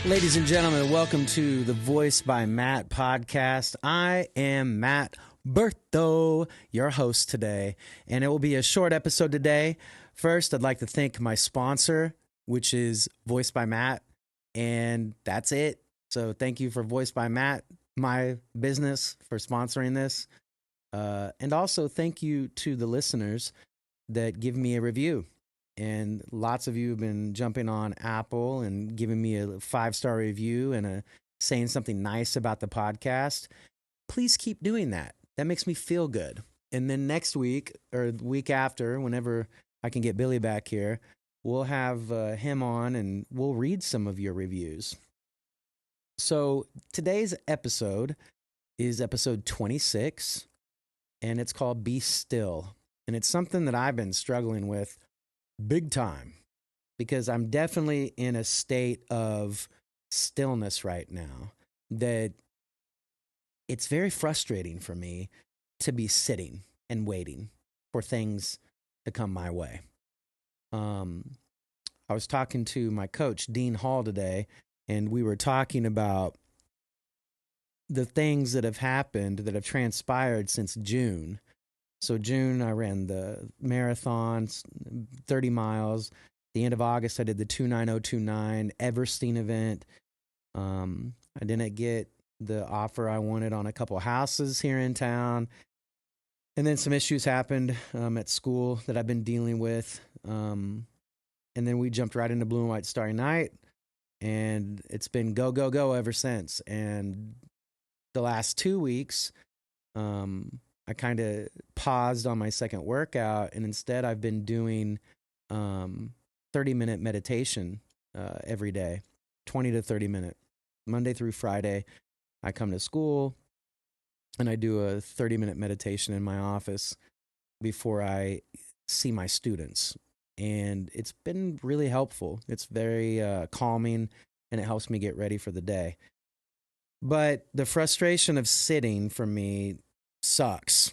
Ladies and gentlemen, welcome to the Voice by Matt podcast. I am Matt Bertho, your host today, and it will be a short episode today. First, I'd like to thank my sponsor, which is Voice by Matt, and that's it. So thank you for Voice by Matt, my business, for sponsoring this. And also thank you to the listeners that give me a review. And lots of you have been jumping on Apple and giving me a 5-star review and saying something nice about the podcast. Please keep doing that. That makes me feel good. And then next week or the week after, whenever I can get Billy back here, we'll have him on and we'll read some of your reviews. So today's episode is episode 26, and it's called Be Still. And it's something that I've been struggling with big time, because I'm definitely in a state of stillness right now that it's very frustrating for me to be sitting and waiting for things to come my way. I was talking to my coach, Dean Hall, today, and we were talking about the things that have happened, that have transpired since June. So June, I ran the marathons, 30 miles. The end of August, I did the 29029 Everstein event. I didn't get the offer I wanted on a couple houses here in town. And then some issues happened at school that I've been dealing with. And then we jumped right into Blue and White Starry Night. And it's been go, go, go ever since. And the last 2 weeks, I kind of paused on my second workout, and instead I've been doing 30-minute meditation every day, 20 to 30 minute, Monday through Friday. I come to school, and I do a 30-minute meditation in my office before I see my students. And it's been really helpful. It's very calming, and it helps me get ready for the day. But the frustration of sitting for me sucks.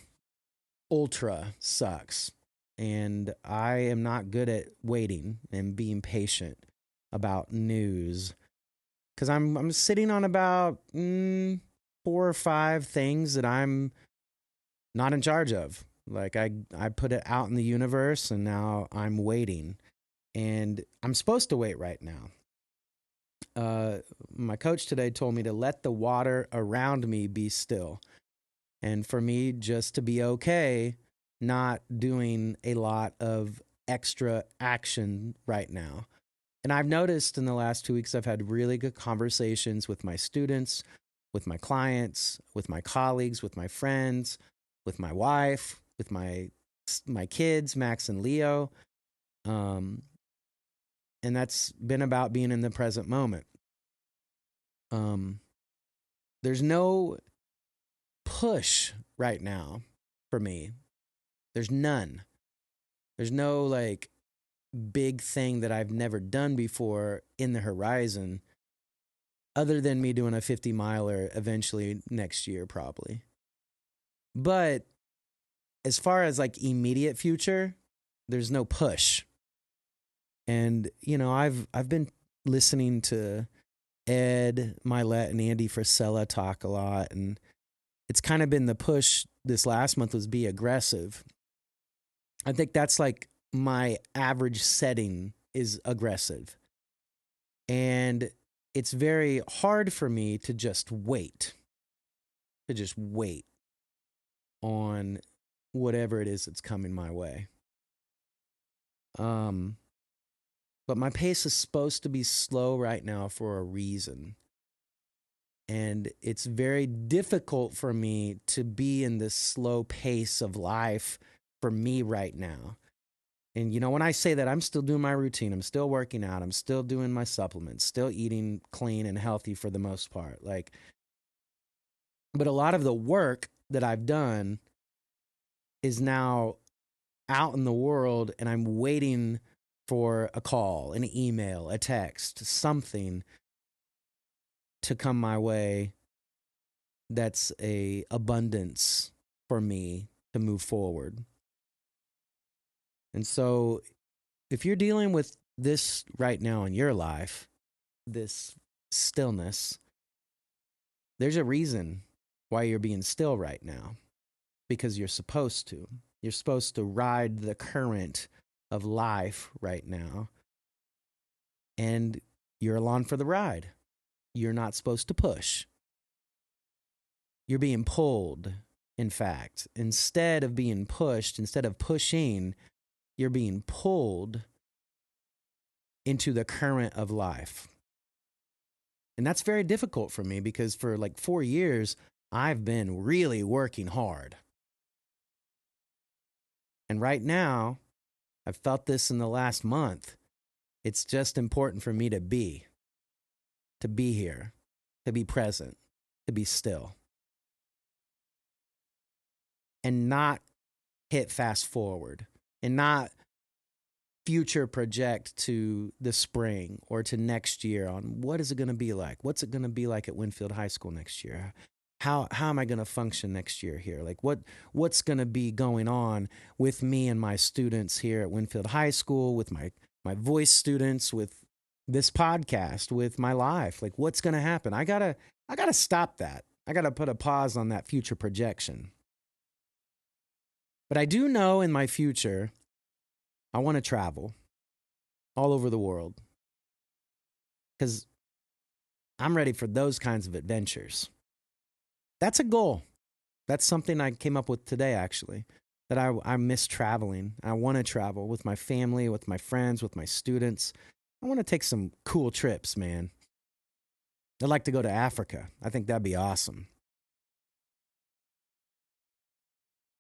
Ultra sucks. And I am not good at waiting and being patient about news, because I'm sitting on about 4 or 5 things that I'm not in charge of. Like I put it out in the universe, and now I'm waiting, and I'm supposed to wait right now. My coach today told me to let the water around me be still. And for me, just to be okay, not doing a lot of extra action right now. And I've noticed in the last 2 weeks, I've had really good conversations with my students, with my clients, with my colleagues, with my friends, with my wife, with my kids, Max and Leo. And that's been about being in the present moment. There's no push right now for me. There's none. There's no like big thing that I've never done before in the horizon, other than me doing a 50-miler eventually next year, probably. But as far as like immediate future, there's no push. And you know, I've been listening to Ed Milet and Andy Frisella talk a lot, and it's kind of been the push this last month was be aggressive. I think that's like my average setting is aggressive. And it's very hard for me to just wait on whatever it is that's coming my way. But my pace is supposed to be slow right now for a reason. And it's very difficult for me to be in this slow pace of life for me right now. And, you know, when I say that, I'm still doing my routine. I'm still working out. I'm still doing my supplements, still eating clean and healthy for the most part. But a lot of the work that I've done is now out in the world, and I'm waiting for a call, an email, a text, something to come my way that's a abundance for me to move forward. And so if you're dealing with this right now in your life, this stillness, there's a reason why you're being still right now, because you're supposed to. You're supposed to ride the current of life right now, and you're along for the ride. You're not supposed to push. You're being pulled, in fact. Instead of being pushed, instead of pushing, you're being pulled into the current of life. And that's very difficult for me because for like 4 years, I've been really working hard. And right now, I've felt this in the last month. It's just important for me to be here, to be present, to be still. And not hit fast forward and not future project to the spring or to next year on what is it going to be like? What's it going to be like at Winfield High School next year? How am I going to function next year here? Like what's going to be going on with me and my students here at Winfield High School, with my voice students, with this podcast, with my life? Like what's going to happen? I got to stop that. I got to put a pause on that future projection. But I do know in my future, I want to travel all over the world because I'm ready for those kinds of adventures. That's a goal. That's something I came up with today, actually, that I miss traveling. I want to travel with my family, with my friends, with my students. I want to take some cool trips, man. I'd like to go to Africa. I think that'd be awesome.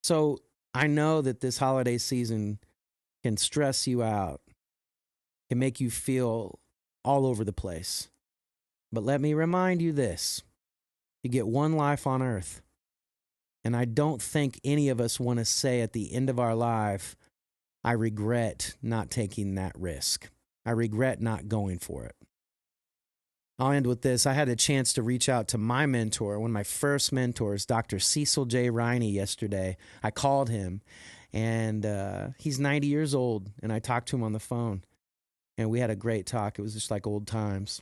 So I know that this holiday season can stress you out, can make you feel all over the place. But let me remind you this. You get one life on earth. And I don't think any of us want to say at the end of our life, I regret not taking that risk. I regret not going for it. I'll end with this. I had a chance to reach out to my mentor, one of my first mentors, Dr. Cecil J. Riney, yesterday. I called him, and he's 90 years old, and I talked to him on the phone, and we had a great talk. It was just like old times.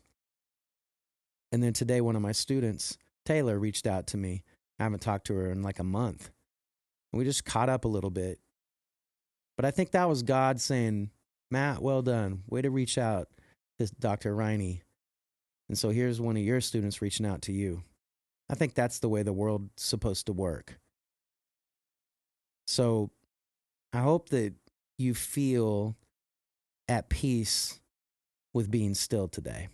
And then today, one of my students, Taylor, reached out to me. I haven't talked to her in like a month. And we just caught up a little bit. But I think that was God saying, Matt, well done. Way to reach out to Dr. Riney. And so here's one of your students reaching out to you. I think that's the way the world's supposed to work. So I hope that you feel at peace with being still today.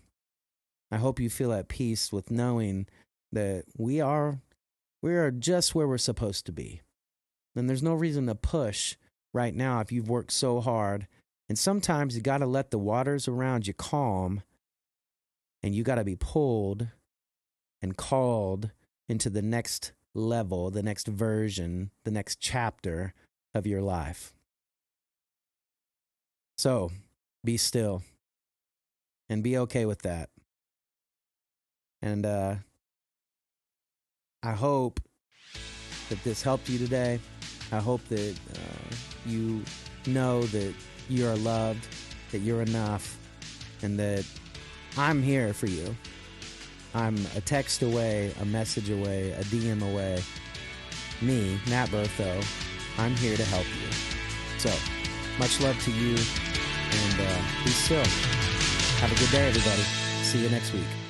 I hope you feel at peace with knowing that we are just where we're supposed to be. And there's no reason to push right now if you've worked so hard. And sometimes you got to let the waters around you calm, and you got to be pulled and called into the next level, the next version, the next chapter of your life. So be still and be okay with that. And I hope that this helped you today. I hope that you know that you are loved, that you're enough, and that I'm here for you. I'm a text away, a message away, a DM away. Me, Matt Bertho, I'm here to help you. So, much love to you, and be still. Have a good day, everybody. See you next week.